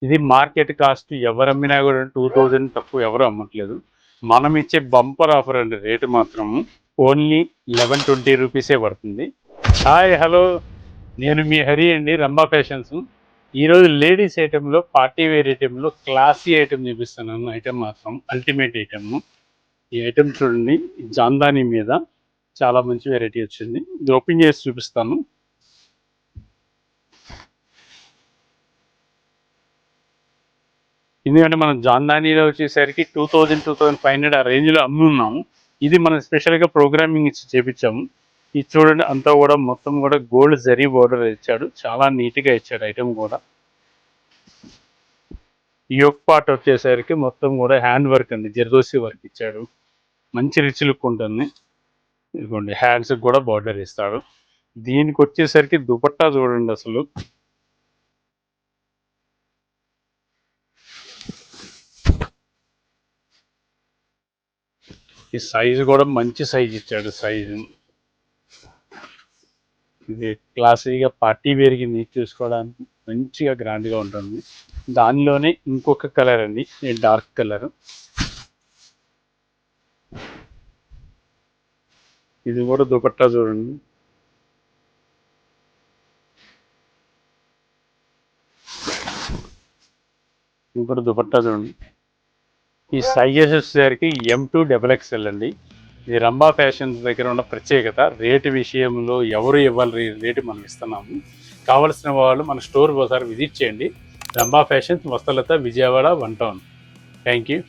ఇది market cost ఎవరు అమ్మినా కూడా 2000 తక్కువ ఎవరు అమ్మట్లేదు. మనం ఇచ్చే బంపర్ ఆఫర్ అండి. రేటు మాత్రం ఓన్లీ 1120 రూపీసే పడుతుంది. హాయ్ హలో, నేను మీ హరి అండి, రంభా ఫ్యాషన్స్. ఈరోజు లేడీస్ ఐటెంలో, పార్టీ వేర్ ఐటెంలో క్లాసీ ఐటెం చూపిస్తున్నాను. ఐటెం మాత్రం అల్టిమేట్ ఐటెము. ఈ ఐటెం చూడండి, జాందాని మీద చాలా మంచి వెరైటీ వచ్చింది. ఇది ఓపెన్ చేసి చూపిస్తాను. ఎందుకంటే మనం జాందానీలో వచ్చేసరికి 2500 ఆ రేంజ్లో అమ్మున్నాము. ఇది మనం స్పెషల్గా ప్రోగ్రామింగ్ ఇచ్చి చేపించాము. ఇది చూడండి, అంతా కూడా మొత్తం కూడా గోల్డ్ జరీ బోర్డర్ ఇచ్చాడు. చాలా నీట్గా ఇచ్చాడు ఐటెం కూడా. యోక్ పార్ట్ వచ్చేసరికి మొత్తం కూడా హ్యాండ్ వర్క్ అండి, జర్దోసి వర్క్ ఇచ్చాడు. మంచి రిచ్ లుక్ ఉంటుంది. ఇదిగోండి, హ్యాండ్స్ కూడా బార్డర్ ఇస్తాడు. దీనికి వచ్చేసరికి దుపట్టా చూడండి అసలు. ఈ సైజు కూడా మంచి సైజు ఇచ్చాడు. సైజు ఇది క్లాసీగా పార్టీ వేర్కి నీట్ చూసుకోవడానికి మంచిగా గ్రాండ్గా ఉంటుంది. దానిలోనే ఇంకొక కలర్ అండి, డార్క్ కలర్. ఇది కూడా దుపట్టా చూడండి. ఇది కూడా దుపట్టా చూడండి. ఈ సైజెస్ వచ్చేసరికి M2XXL అండి. ఇది రంభా ఫ్యాషన్స్ దగ్గర ఉన్న ప్రత్యేకత. రేటు విషయంలో ఎవరు ఇవ్వాలి రేటు మనం ఇస్తున్నాము. కావలసిన వాళ్ళు మన స్టోర్ ఒకసారి విజిట్ చేయండి. Rambha fashions, Vastralatha, Vijayawada, 1 town. Thank you.